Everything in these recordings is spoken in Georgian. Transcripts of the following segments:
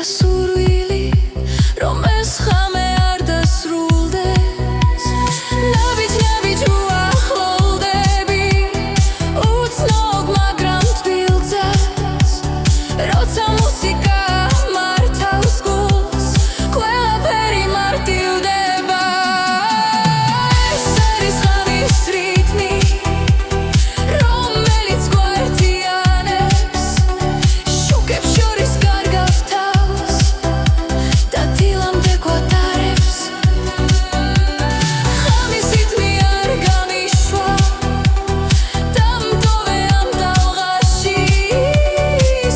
survili, რომ ეს ხამე არ დასრულდეს. ნაბიჯ უახლოვდები, უცნობ მაგრამ თბილ ძას, როცა მუსიკა მართავს გულს, ყველაფერი მარტივდება. ეს არის ხამის რიტმი, რომელიც გვართიანებს, შუქებს შორის გარგავს თავს და დილამდე გვატარებს. ხამის რიტმი არ გამიშვა, დამტოვე ამ ტალღაში,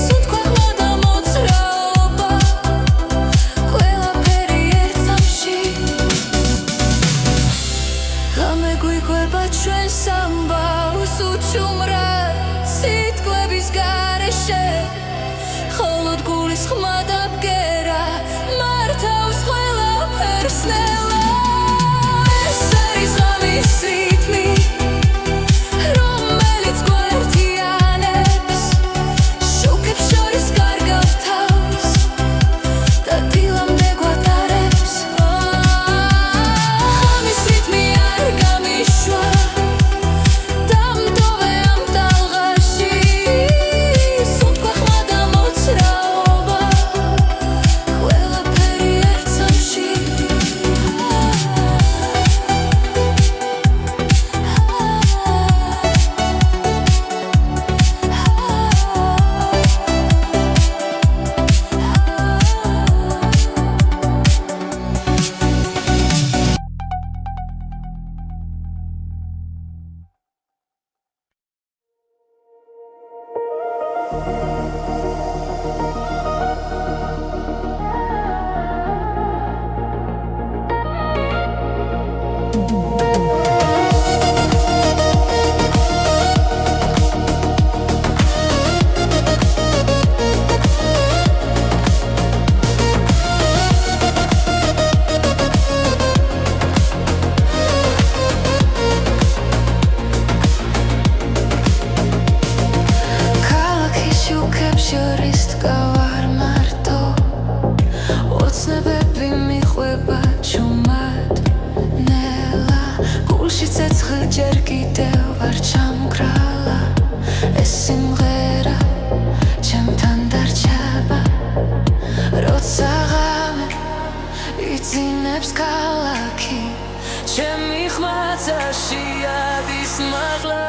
სუნთქვა და მოძრაობა, ყველაფერი ერთ წამში. ღამე გვიყვება ჩვენს ამბავს უჩუმრად სიტყვების გარეშე, მხოლოდ გულის ხმა და ბგერა მართავს ყველაფერს ნელა. ეს არის ღამის რიტმი, რომელიც გვართიანებს, შუქებს შორის გარგავს თავს და დილამდე გვატარებს. ხამის რიტმი არ გამიშვა, დამტოვე ამ ტალღაში, სუნთქვა ხმა და მოძრაობა, ყველაფერი ერთ წამში. ქალაქის შუქებს შორის დგავარ მარტო, ოცნებები მიყვება ჩუმად ნელა, გულში ცეცხლი ჯერ კიდევ არ ჩამგრალა. ეს სიმღერა ჩემთან დარჩება, როცა ღამე იძინებს ქალაქი, ჩემი ხმაცაში ადის მაღლა.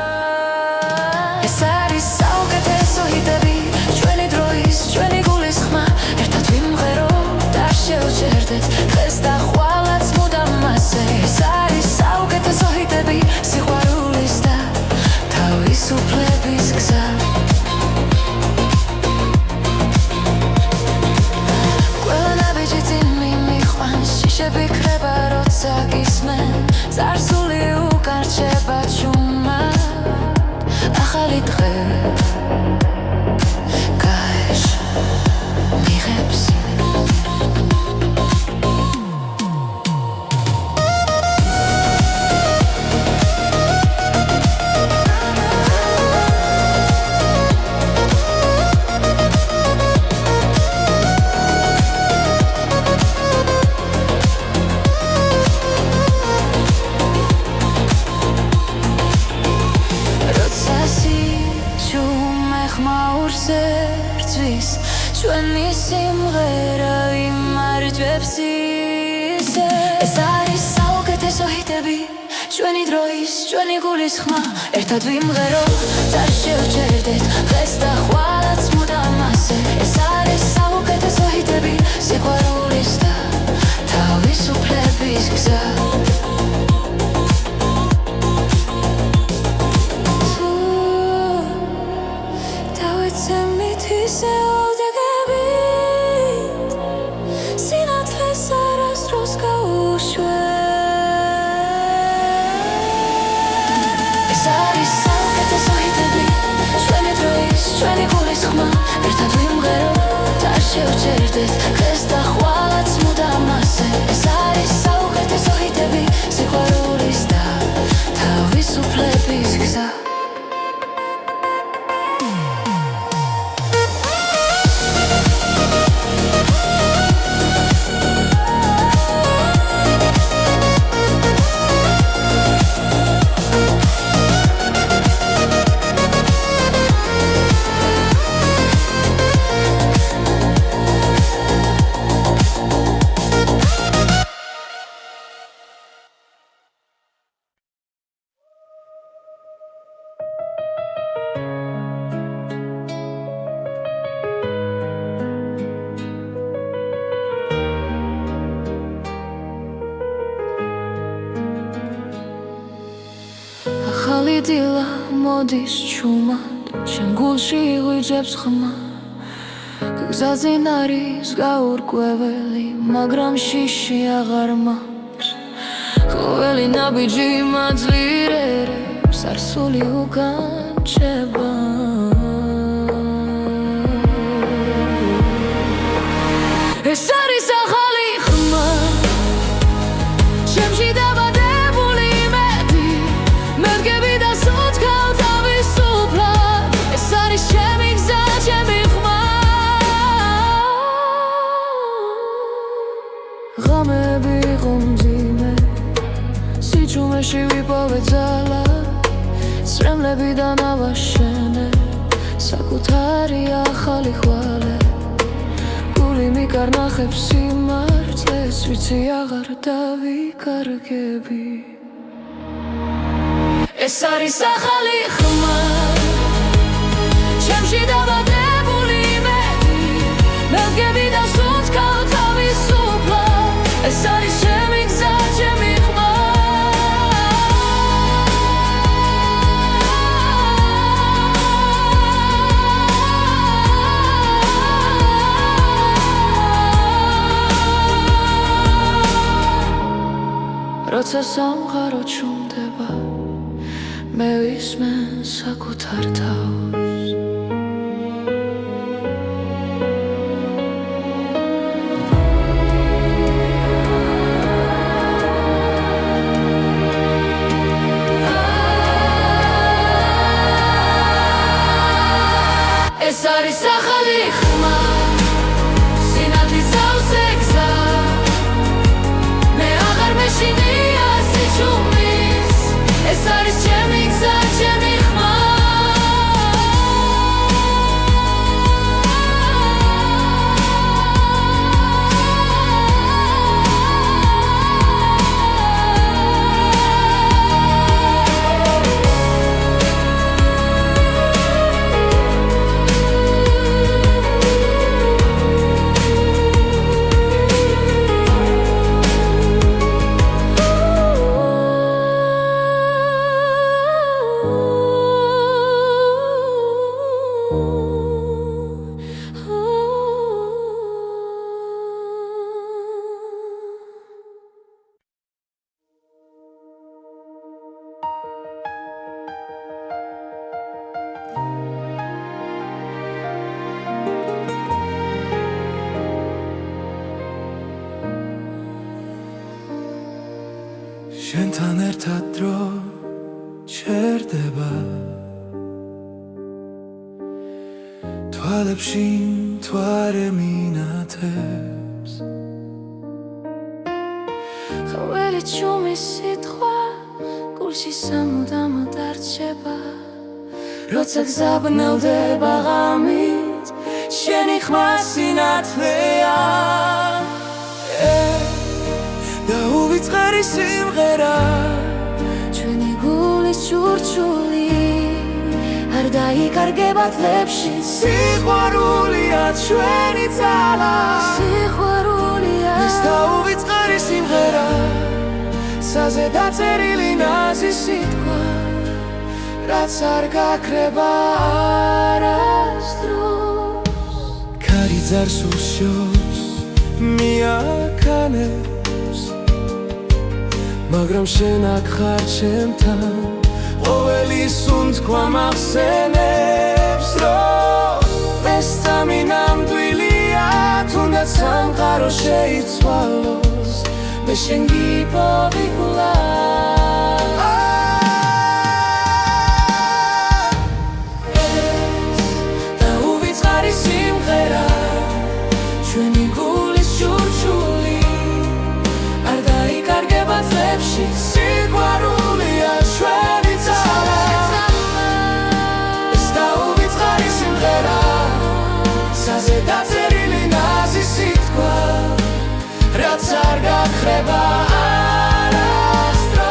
ეს არის საუკეთესო ჰიტები, ჩვენი დროის, ჩვენი გულის ხმა, ერთად ვიმღეროთ, არ შევჭერდეთ დღეს და ხვალაც მუდამ მასე. ეს არის საუკეთესო ჰიტები, სიყვარულის და თავისუფლების გზა. ყველა ნაბიჯი წინ მიმიყვანს, შიშები ქრება როცა გისმენ, წარსული უკარჩება ჩუმად. ახალი დღე გაეშ მიღებს. როცა სიჩუმე ხმაურს ერთვის, ჩვენი სიმღერა იმარჯვებს ისე. ეს არის საუკეთესო ჰიტები, ჩვენი დროის, ჩვენი გულის ხმა, ერთად ვიმღეროთ, არ შევჭერდეთ დღეს და ხვალაც მუდამ მასე. ეს არის საუკეთესო ჰიტები, სიყვარულის და თავისუფლების გზა. დავიცემით ისე ოდეგებით, სინათლეს არასდროს გაუშვებ. ეს არის საუკეთესო ჰიტები, ჩვენი დროის, ჩვენი გულის ხმა, ერთად ვიმღეროთ, არ შევჭერდეთ დღეს და ხვალაც მუდამ მასე. ეს არის საუკეთესო ჰიტები, სიყვარულის და თავისუფლების გზა. დილა მოდის ჩუმად ჩემ გულში ღვიძებს ხმა გზაზინ არის გაურკვეველი მაგრამ შიში აღარ მაქვს ყოველი ნაბიჯი მაძლიერებს არსული უკან რჩება ეს არის ახალი ხმა ჩემში დაბადებული იმედი მერგები და სუცქავ თავისუფლად ეს არის ჩემი გზა ჩემი ხმა ღამეები იყო მძიმე სიჩუმეში ვიპოვე ძალა სრემლებიდან ავაშენე საკუთარი ახალი ხვალე მიკარნახებს სიმართლეს ვიცი აღარ დავიკარგები ეს არის ახალი ხმა ჩემში დაბადებული იმედი მელგები და სუნთქავ თავისუფლად ეს არის ჩემი გზა ჩემი ხმა როცა სამყარო ჩუმდება მე ვისმენ საკუთარ თავს ეს არის ახალი ხმა სინათლის ავზე გზა მე აღარ მეშინი ეს არის ჩემი გზა ჩემი ხმა შენთან ერთად დრო ჩერდება თვალებში მთვარე მინათებს ყოველი ჩუმი სიტყვა გულში სამუდამოდ არჩება როცა გზაბნელდება ღამით შენი ხმა სინათლეა და უვიწყარი სიმღერა ჩვენი გულის ჩურჩული არ დაიკარგება თლებში სიყვარულია ჩვენი ძალა სიყვარულია ეს და უვიწყარი სიმღერა საზე დაწერილი ნაზი სიტყვა რაც არ გაქრება არასდროს ქარი ძარს უსჯობს მიაქანებს მაგრამ შენ აქ ხარ ჩემთან ყოველი სუნთქვა მახსენებს რომ ეს სამი ნამდვილია თუნდაც სამყარო შეიცვალოს მე შენ გიპოვი კვლავ ეს და უვიწყარი სიმღერა ჩვენი გულის ჩურჩული არ დაიკარგება თლებში სიყვარულია ჩვენი ძალა ეს და უვიწყარი სიმღერა საზე დაწერილი ნაზი სიტყვა რაც არ გაქრება არასდროს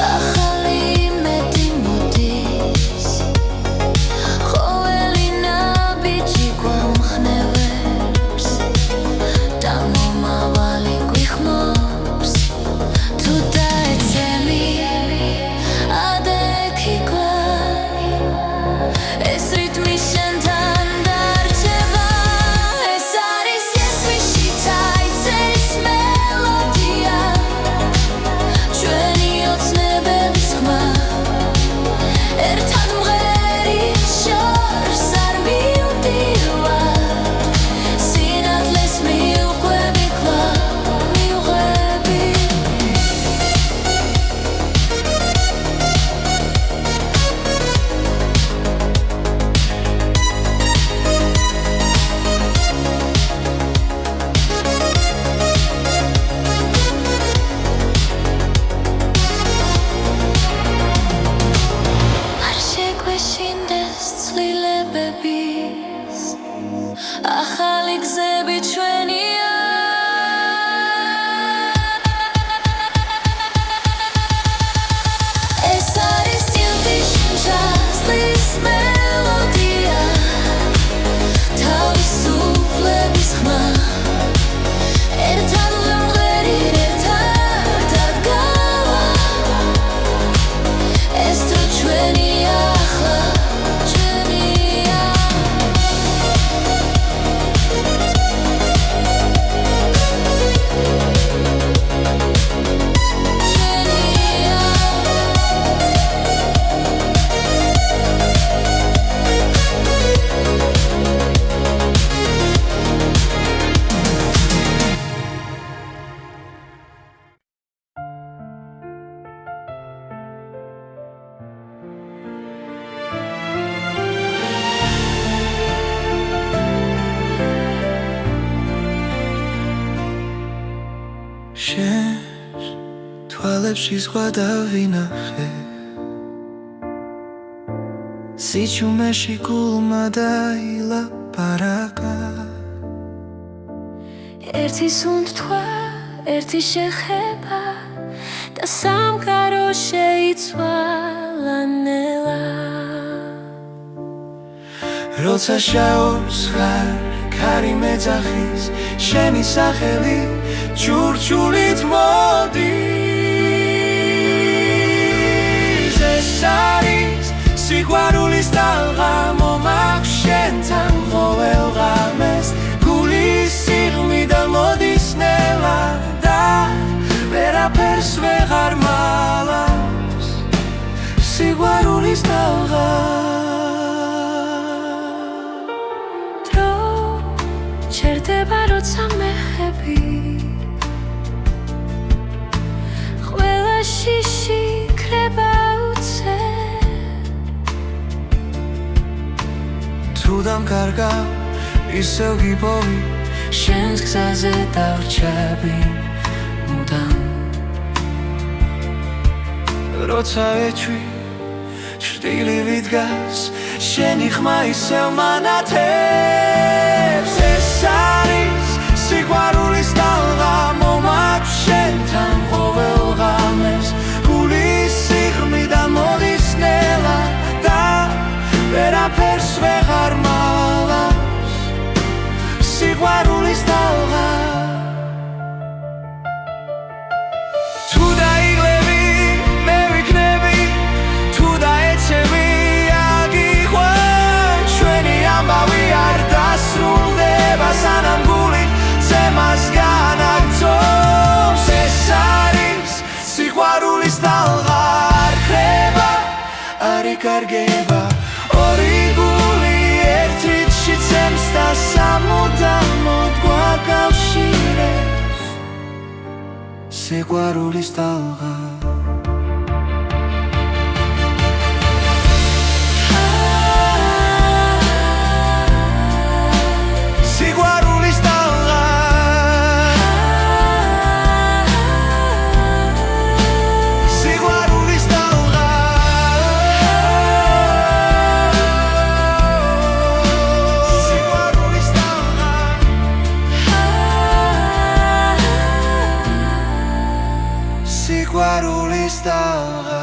ახალი იმედი მოდის ყოველი ნაბიჯი გვამხნევებს და მომავალი გვიხმობს თუ დაეცემი ადექი კლავ ეს რიტმი შენთან დარჩება ეს არის ესმიში დაიწერის მელოდია ჩვენი ოცნებების ხმა ერთად მღერი შორს არ მივდივარ სინათლეს მივყვები კლავ მივყვები არ შეგვეშინდეს ცვლილებების ახალი გზები ჩვენია ეს არის წილთის ჟაზლის მელოდია თავისუფლების ხმა ერთად ვიმღერი ერთად დადგავა ეს თუ ჩვენია ახლა ჩვენია შენს თვალებში სხვა დავინახე სიჩუმეში გულმა დაილაპარაკა ერთი სუნთქვა ერთი შეხება და სამყარო შეიცვალა ნელა როცა შაურს ხარ ქარი მეძახის შენი სახელი ჩურჩულით მოდის ეს არის სიყვარულის ტალღა მომაქვს შენთან ყოველ ღამეს გულის სიღრმიდან მოდის ნელა და ვერაფერს ვეღარ მალავს სიყვარულის ტალღა დრო ჩერდება როცა მეხები ყველა შიში ქრება უცე თუ დამკარგავ ისევ გიპოვი შენს გზაზე დავრჩები მუდამ როცა ეჩვი ჭრტილივი დგას შენი ხმა ისევ მანათებს ეს არის სიყვარულის ტალღა მომაქვს შენთან ყოველ ღამეს გულის სიღრმიდან მოდის ნელა და ვერაფერს ვეღარ მალავს სიყვარულის ტალღა თუ დაიღლები მე ვიქნები თუ დაეცემი აგიყვან ჩვენი ამბავი არ დასრულდება სანამ გული ცემას განაგრძობს ეს არის სიყვარულის ტალღა არ ხრება არ იკარგება ორი გული ერთ რიცხვში ცემს და სამუდამოდ გვაკავშირებს სიყვარულის ტალღა სიყვარულის ტალღა სიყვარულის ტალღა სიყვარულის ტალღა სიყვარულის სიყვარულის ტალღა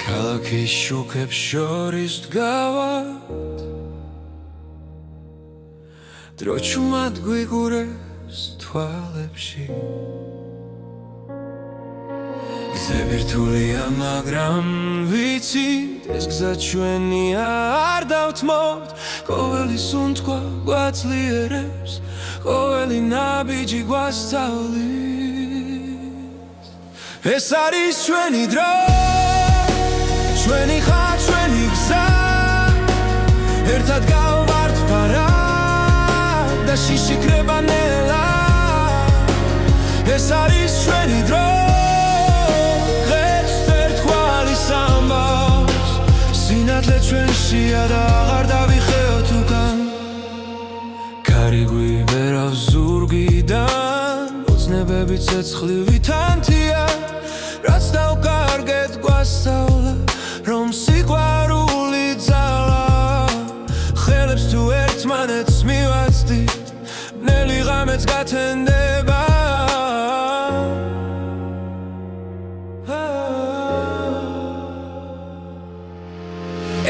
ქალაქის შუქებს შორის დგავად დრო ჩუმად გვიგურეს თვალებში გზები რთულია მაგრამ ვიცით ეს გზა ჩვენია არ დავთმობთ ყოველი სუნთქვა გვაძლიერებს ყოველი ნაბიჯი გვასწავლის ეს არის ჩვენი დრო ჩვენი ხარ ჩვენი გზა ერთად გავვართ პარად და შიშიქრება ნელა ეს არის ჩვენი დრო დღეს ერთგვარის ამბავს სინათლე ჩვენშია და აღარ დავიხეოთ უკან კარი გვიბერავს ზურგიდან ოცნებები ცეცხლივი თანთია რაც დავკარგეთ გვასწავლა რომ სიყვარული ძალა ხელებს თუ ერთმანეთს მივაცდით ბნელი ღამეც გათენდება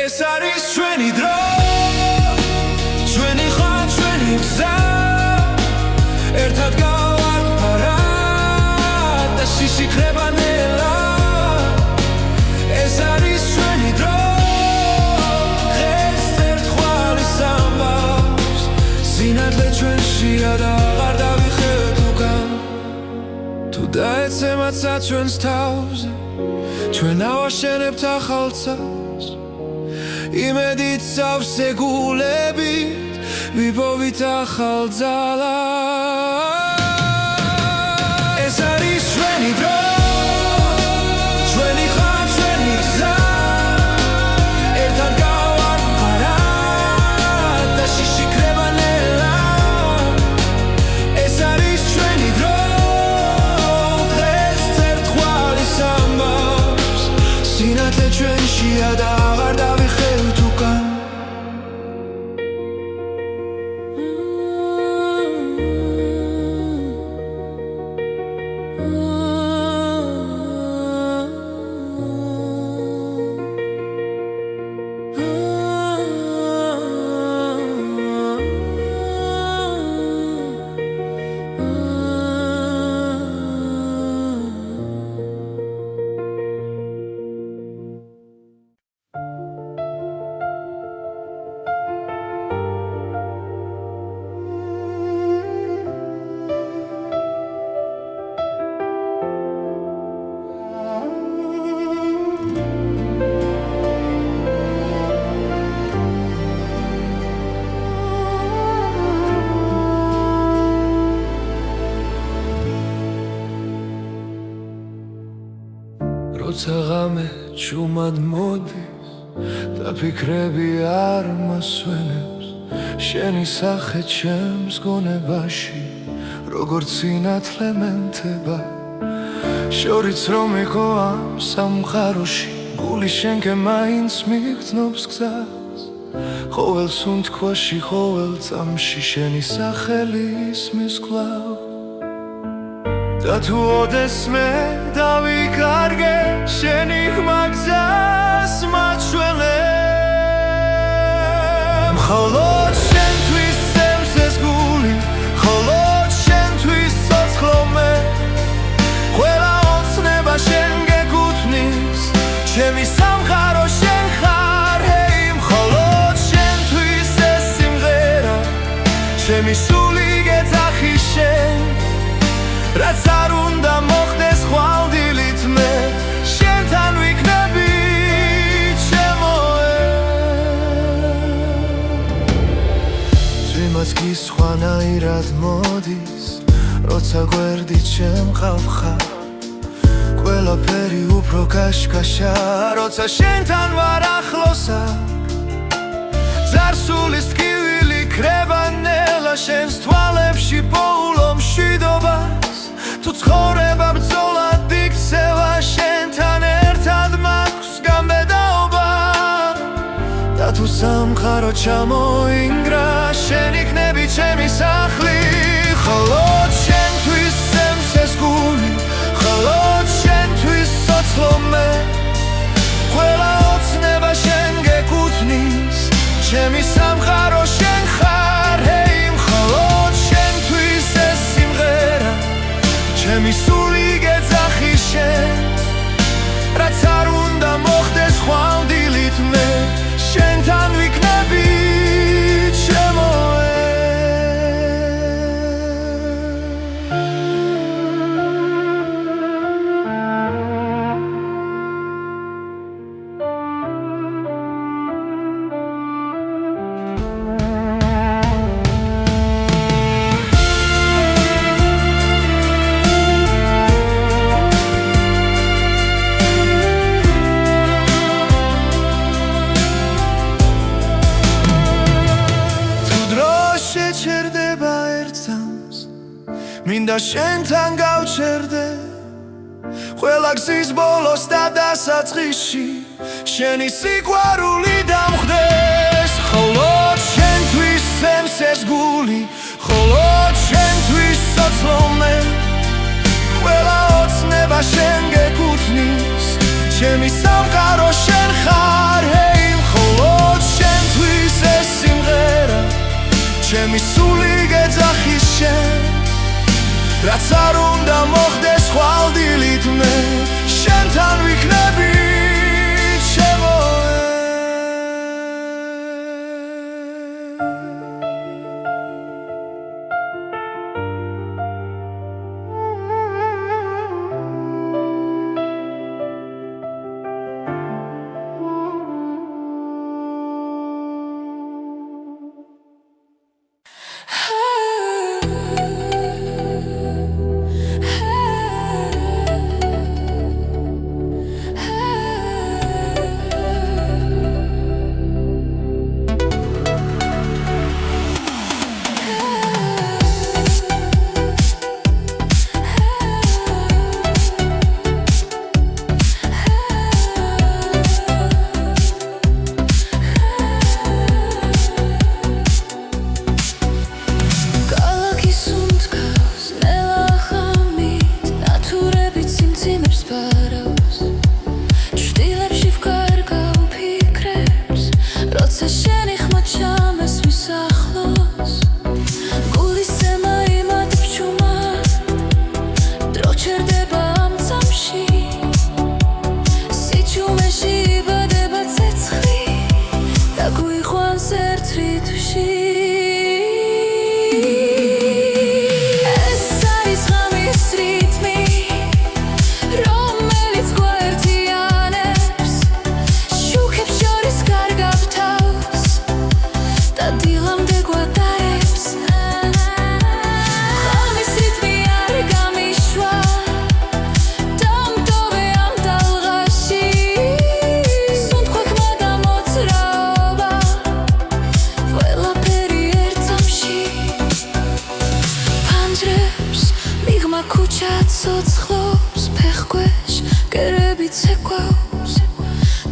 ეს არის ჩვენი დრო ჩვენი ხარ ჩვენი გზა ერთად გავართ პარად და შიშიქრება ნელა ეს არის ჩვენი დრო დღეს ერთგვარის ამბავს სინათლე ჩვენშია და აღარ დავიხევთ უკან თუ დაეცემაცა ჩვენს თავზე ჩვენ ავაშენებთ ახალ წელს იმედით სავსე გულებით ვიპოვით ახალ ძალას ეს არის ჩვენი დრო ჩვენი ხარ ჩვენი გზა ერთად გავართ პარად და შიშიქრება ნელა ეს არის ჩვენი დრო დღეს ერთგვარის ამბავს სინათლე ჩვენშია და აღარ დავიხევთ უკან როცა ღამე ჩუმად მოდის და ფიქრები არ მასვენებს შენი სახე ჩემს გონებაში როგორც სინათლე მენთება შორიც რომ იყო ამ სამყაროში გული შენკე მაინც მიგრძნობს გზას ყოველ სუნთქვაში ყოველ წამში შენი სახელი ისმის კვლავ და თუ ოდესმე დავიკარგე შენი ხმა გზას მაჩვენებ მხოლოდ შენთვის სემს ეს გული მხოლოდ შენთვის ცოცხლობ ყველა ოცნება შენ გეკუთვნის ჩემი სამყარო შენ ხარ ჰეი მხოლოდ შენთვის ეს სიმღერა ჩემი სული გეძახი შენ რაც არ უნდა მოხდეს ხვალდილით მე შენთან ვიქნები ჩემოე ძვიმაც კი სხვანაირად მოდის როცა გვერდით შემყავ ხარ ყველაფერი უფრო კაშკაშა როცა შენთან ვარ ახლოსა ძარსულის ტკივილი სამხარო ჩამოინგრა შენ იქნები ჩემი სახლი მხოლოდ შენთვის სემსეს გული მხოლოდ შენთვის სოცლო მე ყველა ოცნება შენ გეკუთვნის ჩემი სამხარო შენ ხარ ჰეი მხოლოდ შენთვის ეს სიმღერა ჩემი სული გეძახი შენ რაც არ უნდა მოხდეს ხვალდილით მე შენთან ვიქნები ჩემო მინდა შენთან გავჩერდე ყველა გზის ბოლოს და დასაწყისში შენი სიყვარული დამხდეს მხოლოდ შენთვის სემსეს გული მხოლოდ შენთვის სოცლო მე ყველა ოცნება შენ გეკუთვნის ჩემი სამყარო შენ ხარ ჰეი მხოლოდ შენთვის ეს სიმღერა ჩემი სული გეძახი შენ რაც არ უნდა მოხდეს ხვალდილით მე შენთან ვიქნები ჩემო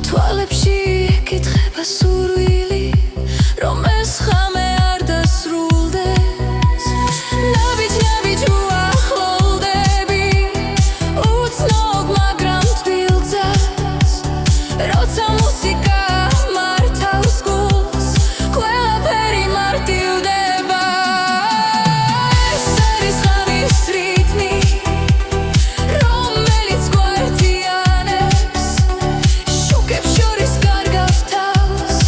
თვალებში ეკითხება სურვილი რომ ეს ხამე არ დასრულდეს ნაბიჯ უახლოვდები უცნობ მაგრამ თბილძას როცა მუსიკა მართავს გულს ყველაფერი მარტივდება ეს არის ხამის რიტმი რომელიც გვართიანებს შუქებს შორის კარგავს თავს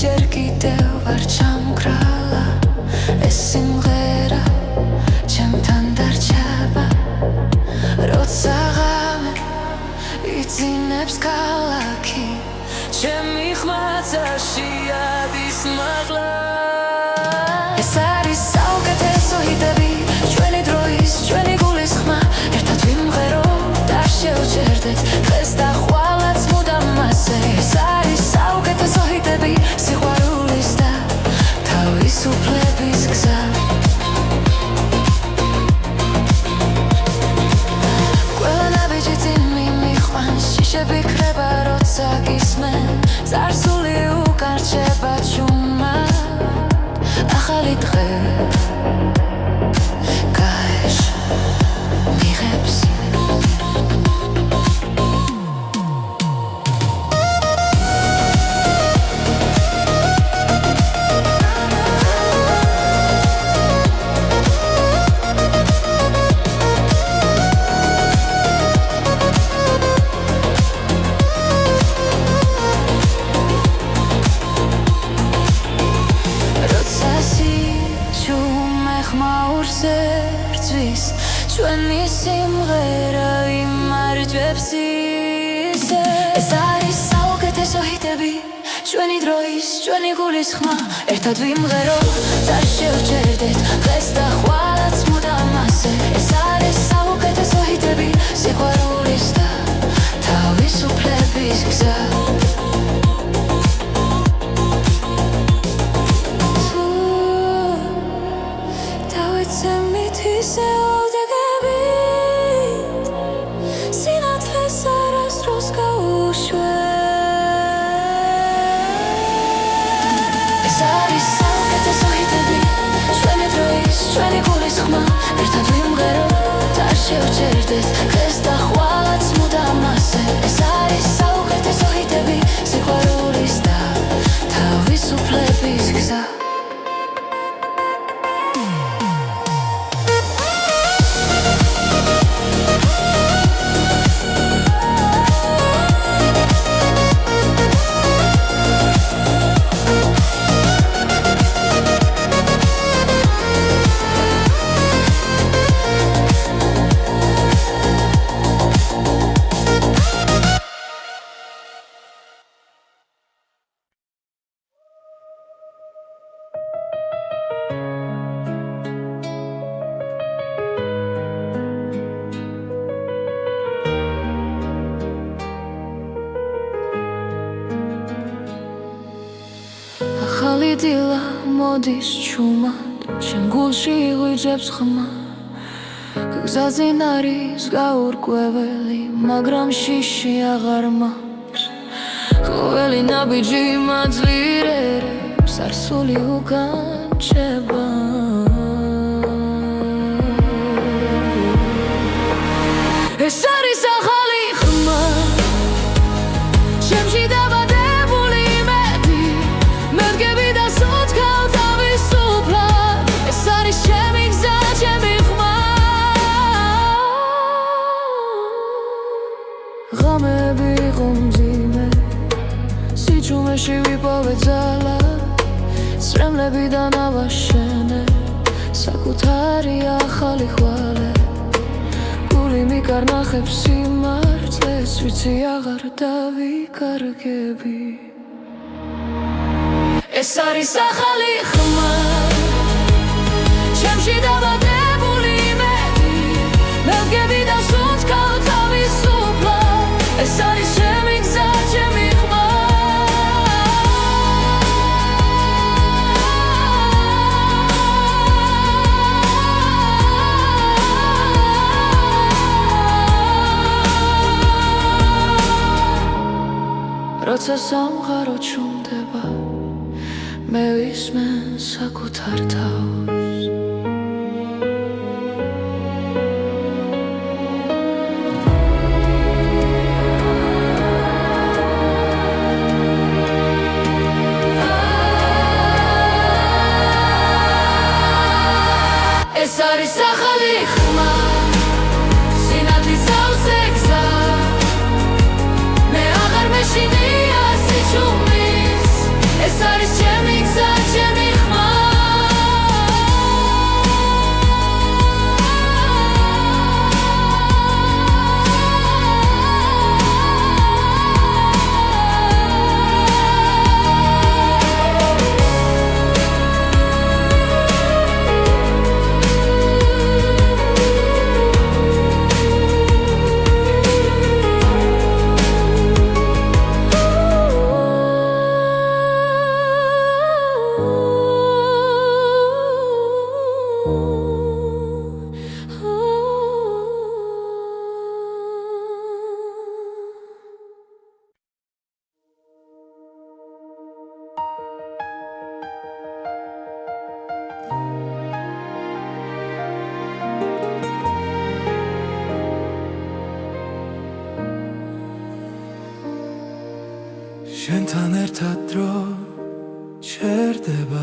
ჯერ კიდევ ვარ ჩამქრალა ეს სიმღერა ჩემთან დარჩება როცა ღამე იძინებს ქალაქი ჩემი ხმაცაში ადის მაღლა ეს არის საუკეთესო ჰიტები ჩვენი დროის ჩვენი გულის ხმა ერთად ვიმღეროთ არ შევჭერდეთ დღეს და ხვალაც მუდამ მასე ეს არის საუკეთესო ჰიტები სიყვარულის და თავისუფლების გზა ყველა ნაბიჯი წინ მიმიყვანს შიშები ქრება როცა გისმენ წარსული უკარჩება ჩუმად ახალი დღე გაეშ მიღებს ჩვენი სიმღერა იმარჯვებს ისე ეს არის საუკეთესო ჰიტები ჩვენი დროის ჩვენი გულის ხმა ერთად ვიმღეროთ არ შევჭერდეთ დღეს და ხვალაც მუდამ მასე ეს არის საუკეთესო ჰიტები სიყვარულის და თავისუფლების გზა დავიცემით ისე ჩვენი გულის ხმა ერთად ვიმღეროთ არ შევჭერდეთ დღეს და ხვალაც მუდამ მასე ეს არის საუკეთესო ჰიტები სიყვარულის და თავისუფლების გზა ახალი დილა მოდის ჩუმად ჩემ გულში იღვიძებს ხმა გზაზე არის გაურკვეველი მაგრამ შიში აღარ მაქვს ყოველი ნაბიჯი მაძლიერებს წარსული უკან რჩება ეს არის ახალი ხმა ჩემში დაბადებული იმედი მევგები და სოთქავ თავისუფლად ეს არის ჩემი გზა ჩემი ხმა ღამეები იყო მძიმე სიჩუმეში ვიპოვე ძალა წრემლებიდან ავაშენე საკუთარი ახალი ხვალე გული მიკარნახებს სიმართლეს ვიცი აღარ დავიკარგები ეს არის ახალი ხმა ჩემში დაბადებული იმედი მევგები და სუნთქავ თავისუფლად ეს არის ჩემი გზა ჩემი ხმა როცა სამყარო ჩუმდება მე ვისმენ საკუთარ თავს ეს არის ახალი ხმა სინათლის ავზე გზა მე აღარ მეშინია სიჩუმის ეს არის შენთან ერთად დრო ჩერდება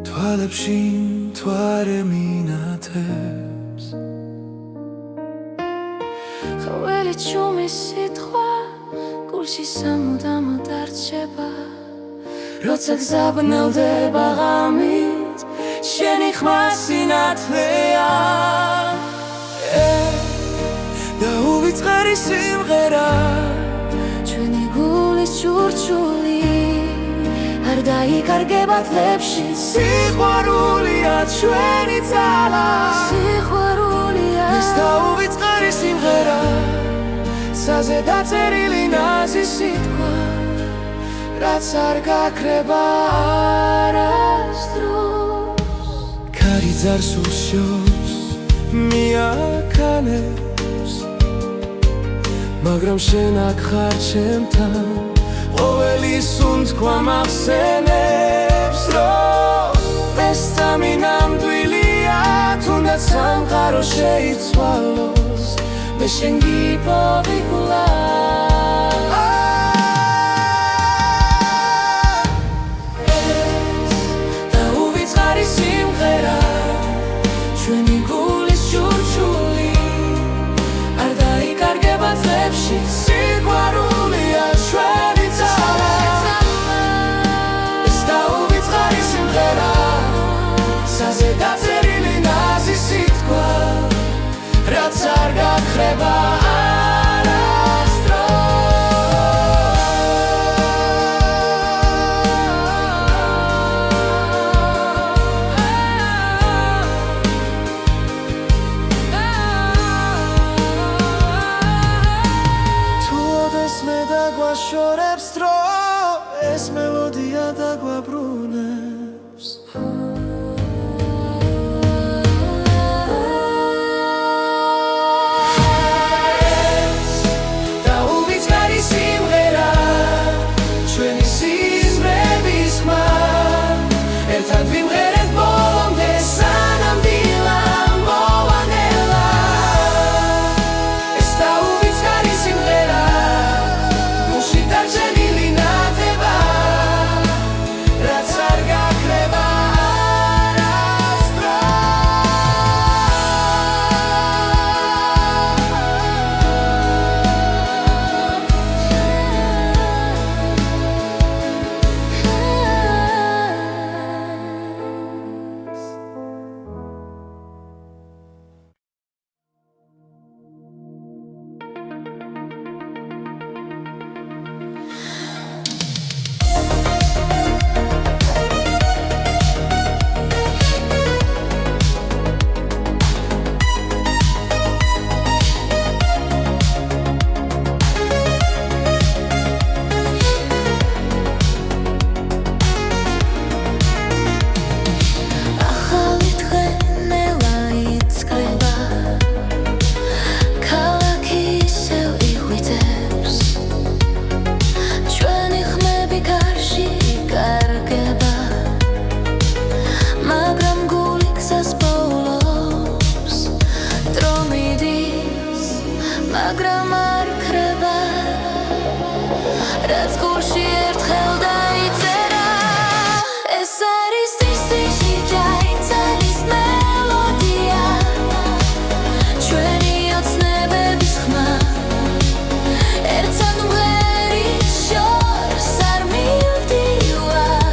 თვალებში მთვარე მინათებს ყოველი ჩუმი სიტყვა გულში სამუდამოდ არჩება როცა გზაბნელდება ღამით შენი ხმა სინათლეა და უვიწყარი სიმღერა ჩვენი გულის ჩურჩული არ დაიკარგება თლებში სიყვარულია ჩვენი ძალა სიყვარულია ეს და უვიწყარი სიმღერა საზე დაწერილი ნაზი სიტყვა რაც არ გაქრება არასდროს ქარი ძარს უშოს მიაქანებს მაგრამ შენ აქ ხარ ჩემთან ყოველი სუნთქვა მახსენებს რომ ეს სამი ნამდვილია თუნდაც სამყარო შეიცვალოს მე შენ გიპოვიკლა და უვიწყარი სიმღერა ჩვენი გულის ჩურჩული არ დაიკარგება თლებში სიყვარულია ჩვენი ძალა ეს და უვიწყარი სიმღერა საზე დაწერილი ნაზი სიტყვა რაც არ გაქრება შორებს დრო ეს მელოდია დაგვაბრუნებს და უვიწყარი სიმღერა ჩვენი სიზმრების ხმა ერთად ვიმღერეთ ბოლომდე სანამ დილა მოვანელა ეს და უვიწყარი სიმღერა მაგრამ არ ქრება რაც გულში ერთხელ დაიწერა ეს არის ტისტიში ჯაიძალის მელოდია ჩვენი ოცნებების ხმა ერთ სანუღერის შორს არ მივდივართ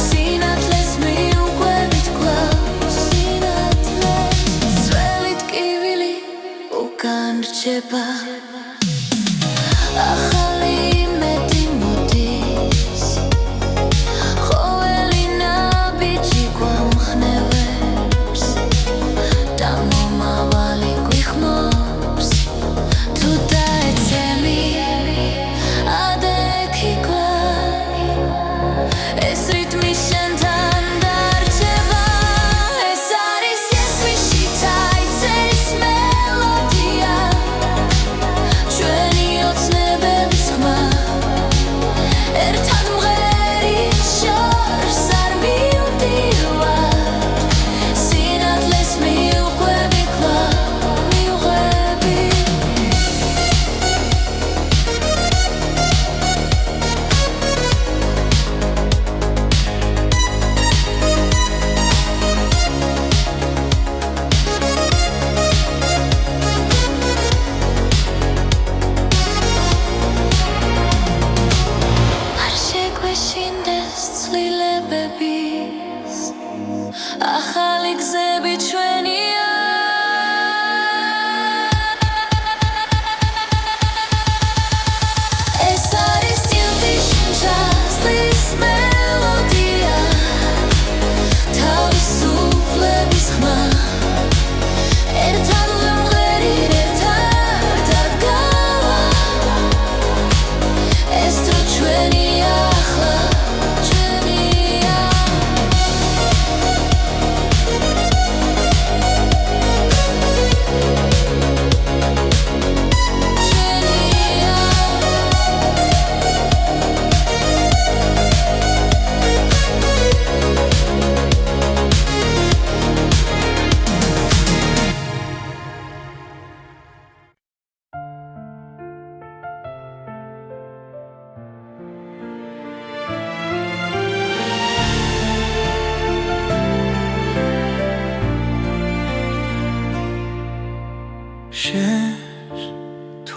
სინათლეს მიუყვებით კლავს სინათლეს ძველით კივილი უკან რჩება ახალი იმედი მოდის ყოველი ნაბიჯი გვამხნევებს და მომავალი გვიხმობს თუ დაეცემი ადექი კლავ ეს რიტმი შენთან დარჩება ეს არის ესვიში დაიწერის მელოდია ჩვენი ოცნებების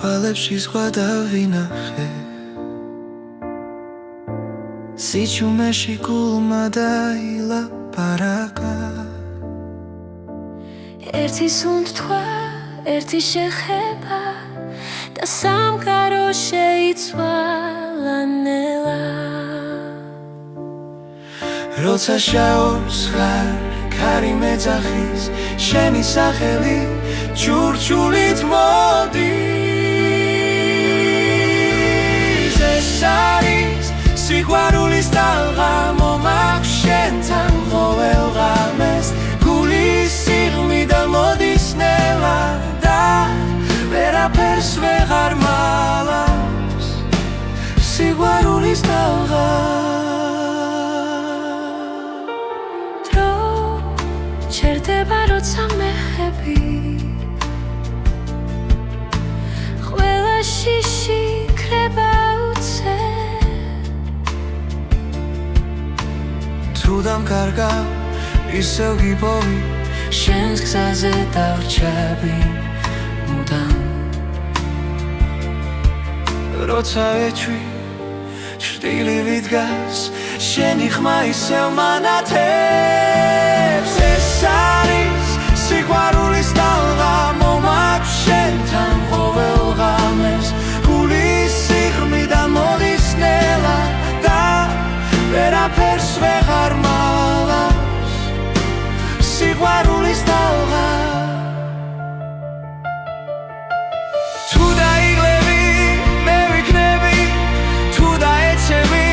თვალებში სხვა დავინახე სიჩუმეში გულმა დაილაპარაკა ერთი სუნთქვა, ერთი შეხება და სამყარო შეიცვალა ნელა როცა შაობს ხარ ქარი მეძახის შენი სახელი ჩურჩულით მოდის ეს არის სიყვარულის ტალღა მომაქვს შენთან ყოველ ღამეს გულის სიღრმიდან მოდის ნელა და ვერაფერს ვეღარ მალავს სიყვარულის ტალღა ჩერდება როცა მეხები ყველა შიში ქრება უცე თუ დამკარგა ისევ გიპოვი შენს გზაზე დავრჩები მუდამ როცა ეჩვი ჭრტილივი დგას შენი ხმა ისევ მანათებს ეს არის სიყვარულის ტალღა მომაქვს შენთან ყოველ ღამეს გულის სიღრმიდან მოდის ნელა და ვერაფერს ვეღარ მალავს სიყვარულის ტალღა თუ დაიღლები მე ვიქნები თუ დაეცემი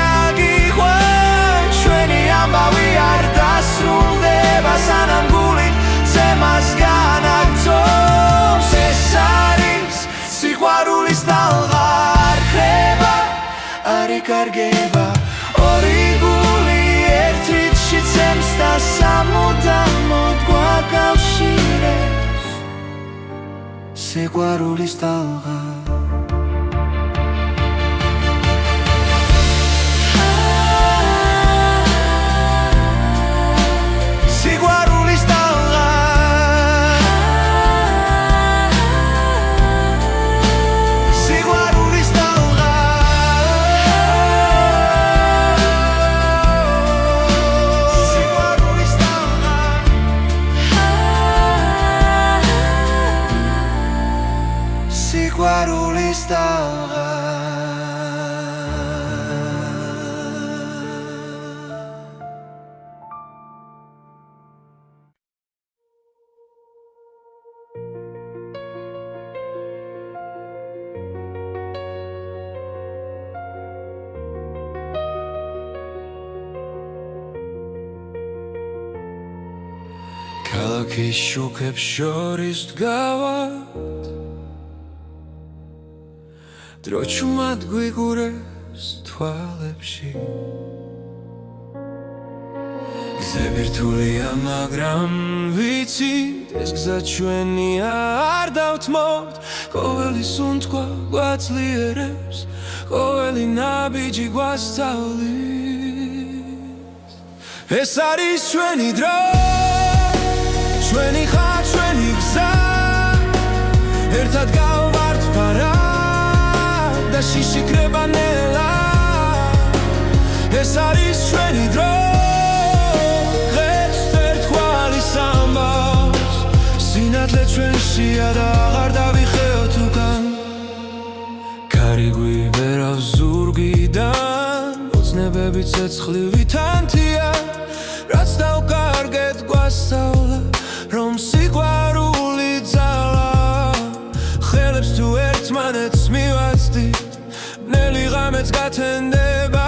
აგიყვან ჩვენი ამბავი არ დასრულდება სანამ გული ზემას განაგრძობს ეს არის სიყვარულის ტალღა არ ხრება არ იკარგება ორი გული ერთ რიცში ცემს და სამუდამოდ გვაკავშირებს სიყვარულის ტალღა სიყვარულის ტალღა ქალაქის შუქებს შორის დგავართ დრო ჩუმად გვიგურეს თვალებში გზები რთულია მაგრამ ვიცით ეს გზა ჩვენია არ დავთმობთ ყოველი სუნთქვა გვაძლიერებს ყოველი ნაბიჯი გვასწავლის ეს არის ჩვენი დრო ჩვენი ხარ ჩვენი გზა ერთად გავვართ პარად და შიში ქრება ნელა ეს არის ჩვენი დრო დღეს ერთგვარი სამბავს სინათლე ჩვენშია და აღარ დავიხეოთ უკან ქარი გვიბერავს ზურგიდან ოცნებები ცეცხლივი თანთია რაც დავკარგეთ გვასწავლა რომ სიყვარული ძალა ხელებს თუ ერთმანეთს მივაცდით ბნელი ღამეც გათენდება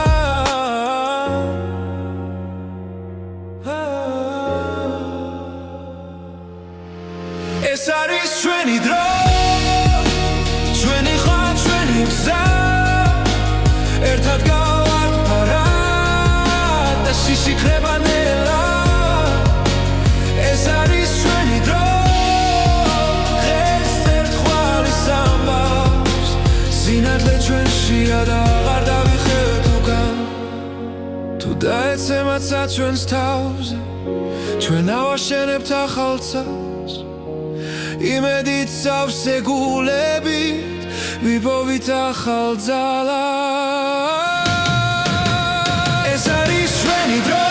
ეს არის ჩვენი დრო ჩვენი ხარ ჩვენი გზა ერთად გავართ პარად და შიში ქრება ნელა ეს არის ჩვენი დრო დღეს ერთგვარი სამბავს სინათლე ჩვენშია და აღარ დავიხევთ უკან თუ დაეცემაცა ჩვენს თავზე ჩვენ ავაშენებთ ახალ ცას იმედით სავსე გულები ვიპოვით ახალ ძალას ეს არის ჩვენი დრო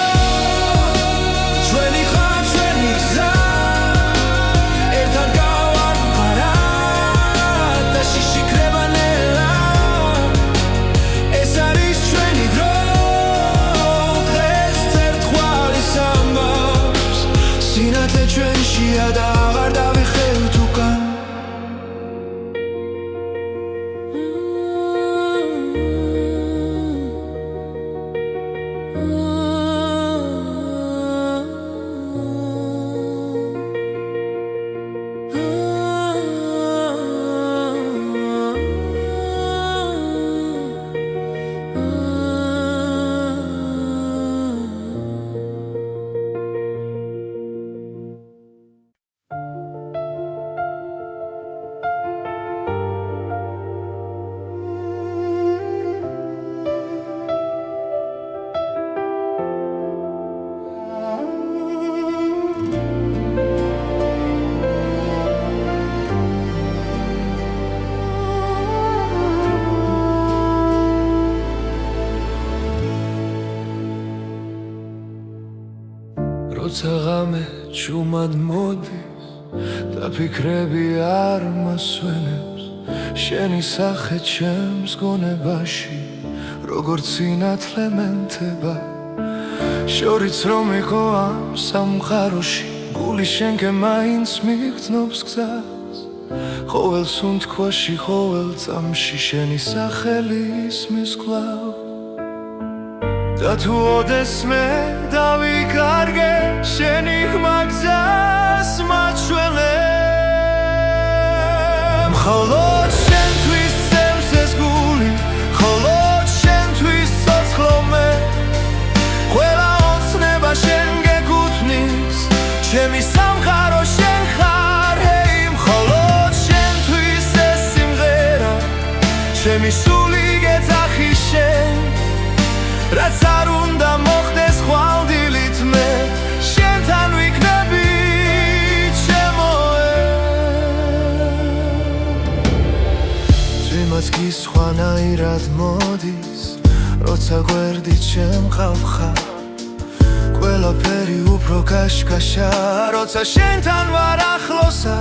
ჩვენი ხარ ჩვენი გზა ერთად გავარდნარად და შიში ქრება ნელა ეს არის ჩვენი დრო დღეს წერტყვალის ამბავს სინათლე ჩვენშია და აღარ დავიხევთ უკან როცა ღამე ჩუმად მოდის და ფიქრები არ მასვენებს შენი სახე ჩემს გონებაში როგორც სინათლე მენთება შორიც რომ იყო ამ სამყაროში გული შენკენ მაინც მიგრძნობს გზას ყოველ სუნთქვაში ყოველ წამში შენი სახელი ისმის კვლავ და თუ ოდესმე დავიკარგე შენი ხმა გზას მაჩვენებ მხოლოდ შენთვის სცემს ეს გული მხოლოდ შენთვის სოცხლომე ყველა ოცნება შენ გეკუთვნის ჩემი სამყარო შენ ხარ ჰეი მხოლოდ შენთვის ეს სიმღერა ჩემი სული გეძახი შენ რაც არ უნდა მოხდეს ხვალდილით მე შენთან ვიქნები ჩემოე ძვიმაც კი სხვანაირად მოდის როცა გვერდით შემყავ ხარ ყველაფერი უფრო კაშკაშა როცა შენთან ვარ ახლოსა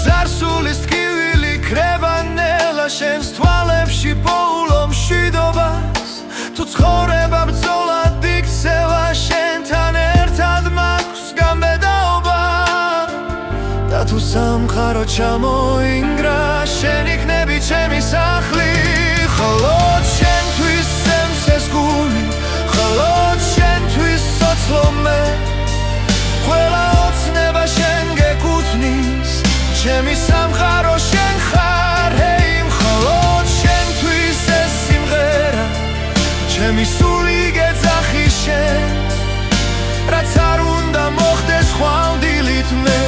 ძარსულის ტკივილი ქრება ნელა შენს თვალებში პოულო მშვიდობა თუ ცხოვრება ბრძოლად იქცევა შენთან ერთად მაქვს გამბედაობა და თუ სამყარო ჩამოინგრა შენ იქნები ჩემი სახლი მხოლოდ შენთვის სცემს ეს გული მხოლოდ შენთვის სოცხლომე ყველა ოცნება შენ გეკუთვნის ჩემი სამყარო შენ ხარ ჰეი მხოლოდ შენთვის ეს სიმღერა ჩემი სული გეძახი შენ რაც არ უნდა მოხდეს ხვალდილით მე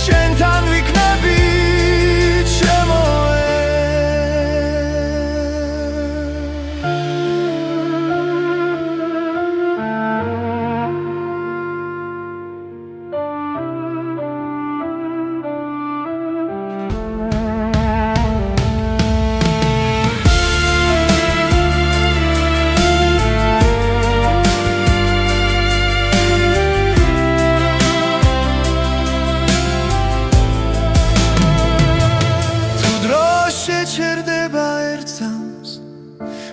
შენთან ვიქნები ჩემოე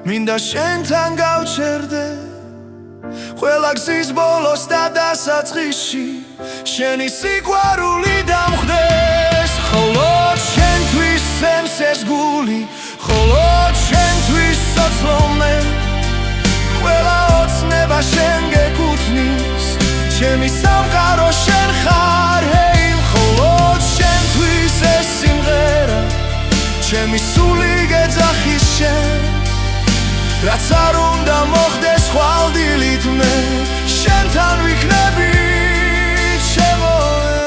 მინდა შენთან გავჩერდე ყველა გზის ბოლოს და დასაწყისში შენი სიყვარული დამხდეს მხოლოდ შენთვის სცემს ეს გული მხოლოდ შენთვის სოცხლომე ყველა ოცნება შენ გეკუთვნის ჩემი სამყარო შენ ხარ ჰეი მხოლოდ შენთვის ეს სიმღერა ჩემი სული გეძახი შენ რაც არ უნდა მოხდეს ხვალდილით მე შენთან ვიქნები ჩემოე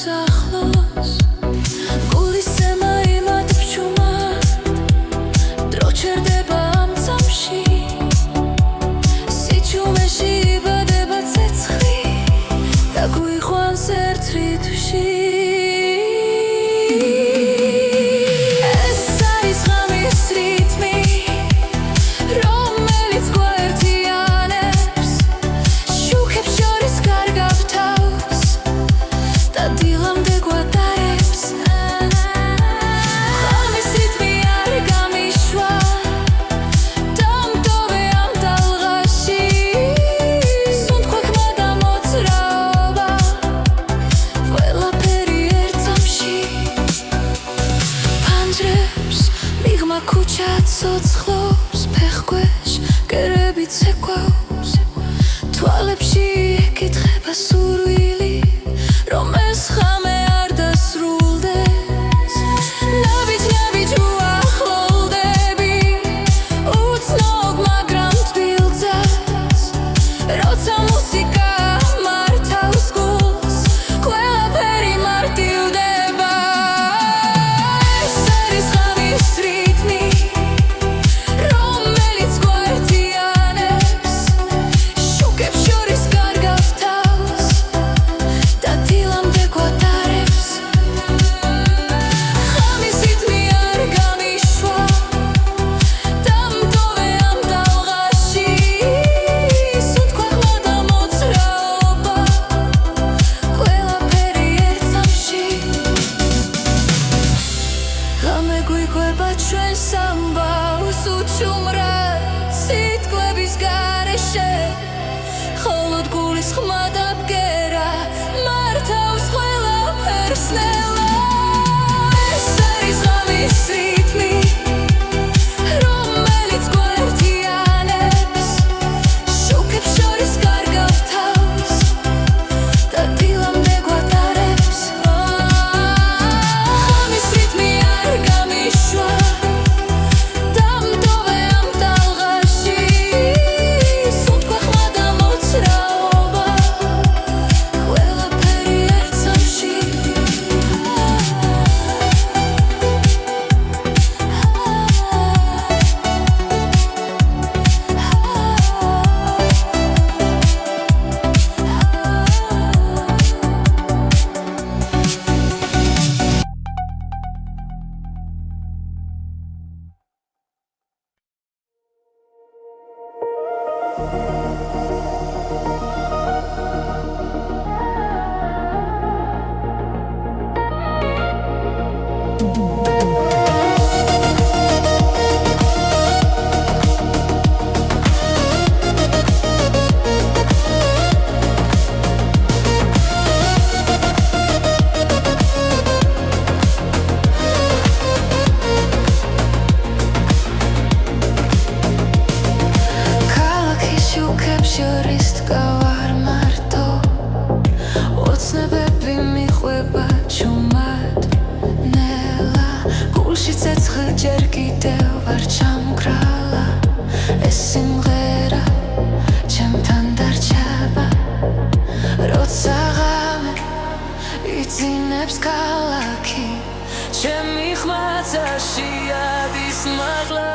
ახლოს გულის ზემა იმად ფჩუმად დრო ჩერდება ამ წამში სიჩუმეში იბადება ცეცხლი და გვიყვანს ერთ რითმში Kuchat sotskhlos pekhuesh gerebit sekwავს თვალებში ეკითხება სურვილი რომ ეს ხამე არ დასრულდეს ნაბიჯ უახლოვდები უცნობ მაგრამ თბილძას როცა მუსიკა მართავს გულს ყველაფერი მარტივდება ეს არის ხამის ჩვენ სამბავს უჩუმრად სიტყვების გარეშე ხოლოდ გულის ხმა და ბგერა მართავს ყველაფერს ნელა ეს არის ღამის რითმი რომელიც გვერდიანებს შუქებს შორის კარგავს თავს და დილამდე გვატარებს ღამის რითმი არ გამიშვა ჯერ კიდევ ვარ ჩამგრალა ეს სიმღერა ჩემთან დარჩება როცა ღამე იძინებს ქალაქი ჩემი ხმაცაში ადის მაღლა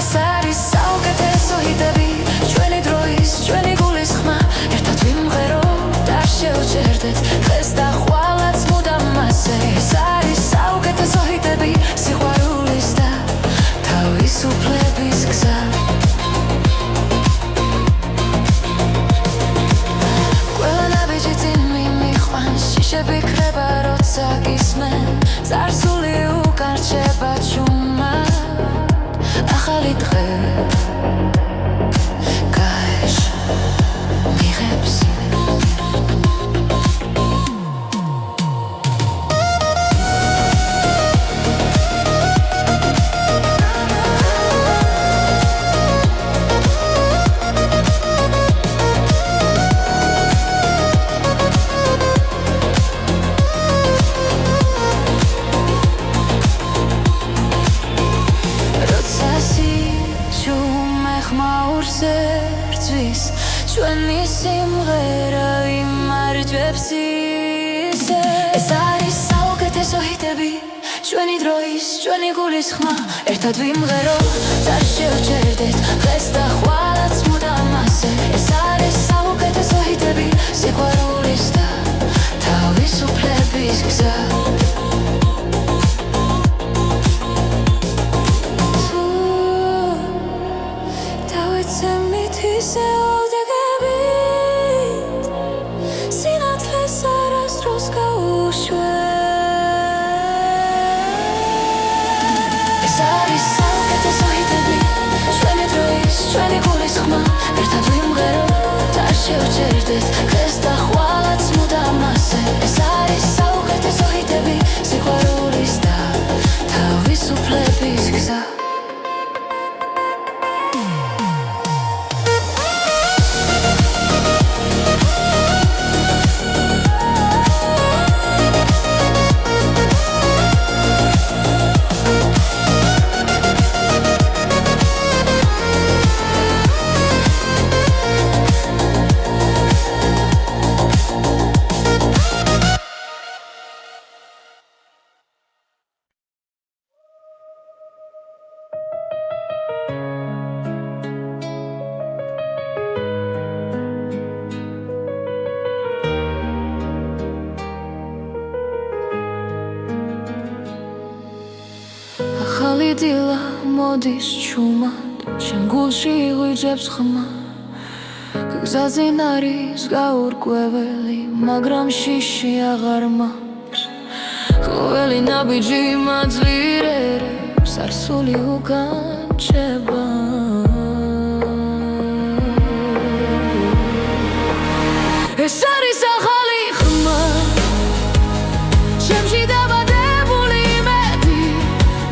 ეს არის საუკეთესო ჰიტები ჩვენი დროის ჩვენი გულის ხმა ერთად ვიმღეროთ არ შევჭერდეთ დღეს და ხვალაც მუდამ მასე ეს არის საუკეთესო ჰიტები სიყვარულის და თავისუფლების გზა ყველა ნაბიჯი წინ მიმიყვანს შიშები ქრება როცა გისმენ წარსული უკარჩება ჩუმად ახალი დღე გაეშ მიღებს ჩვენი სიმღერა ჩვენი დროის, ჩვენი გულის ხმა ერთად ვიმღეროთ და შევჩერდეთ დღეს და ხვალაც მუდამ ასე ეს არის საუკეთესო ჰიტები სიყვარულის და თავისუფლების გზა თუ დავეცემით ისე ოდეგებით სინათლეს არასდროს გაუშვებ ჩვენი გულის ხმა ერთად ვიმღეროთ და შევჩერდეთ დღეს და ხვალაც მუდამ ასე ეს არის საუკეთესო ჰიტები სიყვარულის და თავისუფლების გზა ახალი დილა მოდის ჩუმად შენ გულში იღვიძებს ხმა გზაზე არის გაურკვეველი მაგრამ შიში აღარ მაქვს ყოველი ნაბიჯი მაძლიერებს არსული უკან რჩება ეს არის ახალი ხმა ჩემში დაბადებული იმედი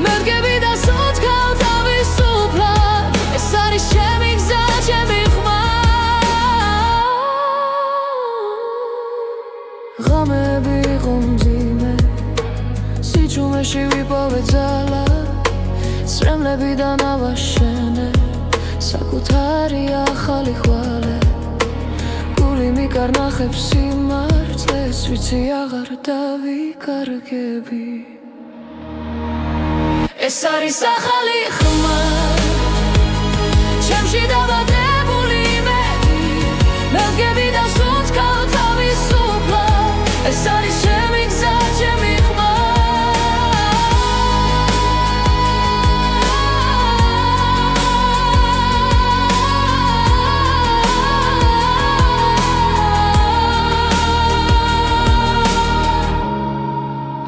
მერგები და სუთქავ თავისუფლად ეს არის ჩემი გზა ჩემი ხმა ღამეები იყო მძიმე სიჩუმეში ვიპოვე ძალა სრემლებიდან ავაშენე საკუთარი ახალი ხვალე გული მიკარნახებს სიმართლეს ვიცი აღარ დავიკარგები ეს არის ახალი ხმა ჩემში დაბადებული იმედი მერგები და სუნთქავ თავისუფლად ეს არის ჩემი გზა ჩემი ხმა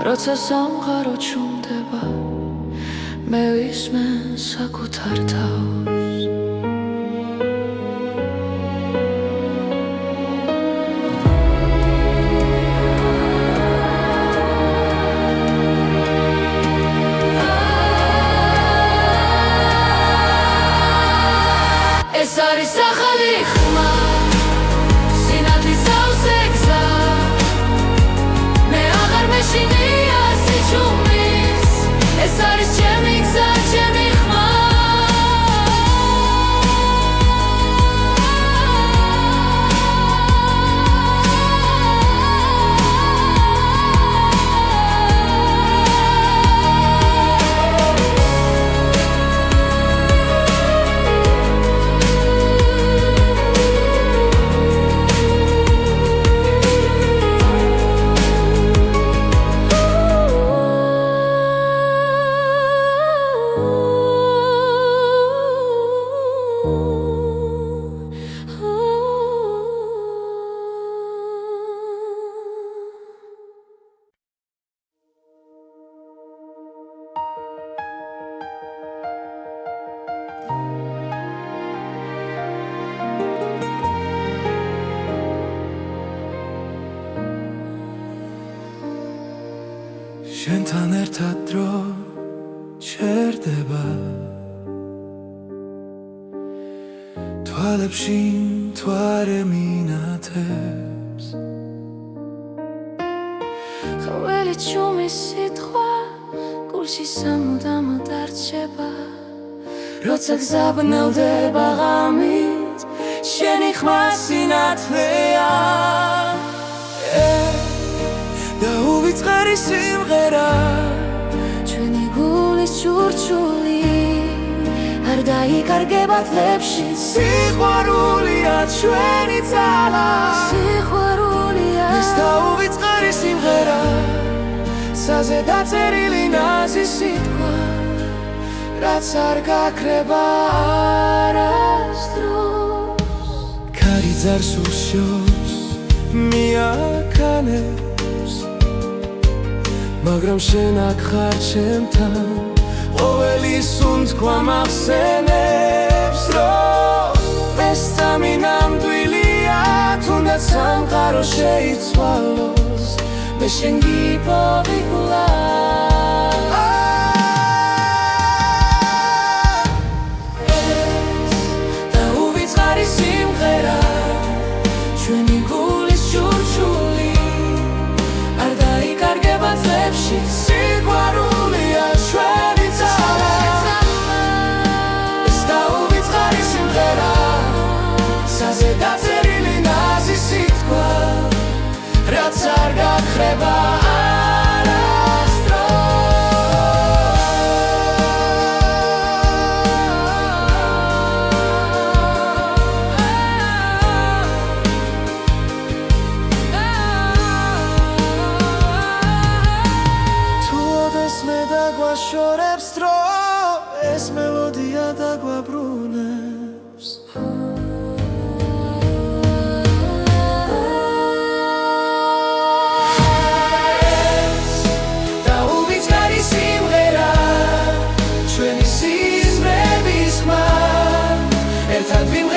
როცა სამყარო ჩუმდება მე ვისმე საკუთარ თავს ეს არის ახალი ხმა სინათლის სავსე გზა მე აღარ მეშინია სიჩუმის ეს არის ჩემი გზა ჩემი ხმა შენთან ერთად დრო ჩერდება თვალებში მთვარე მინათებს ყოველი ჩუმის სიტყვა გულში სამუდამოდ არჩება როცა გზაბნელდება ღამით შენი ხმა სინათლეა და უვიწყარი სიმღერა ჩურჩული არ დაიკარგება თლებში სიყვარულია ჩვენი ძალა სიყვარულია ეს დაუვიწყარი სიმღერა საზე დაწერილი ნაზი სიტყვა რაც არ გაქრება არასდროს ქარი ძარს უშოს მიაქანებს მაგრამ შენ აქ ხარ ჩემთან ყოველი სუნთქვა მახსენებს რომ ეს სამი ნამდვილია თუნდაც სამყარო შეიცვალოს მე შენ გიპოვე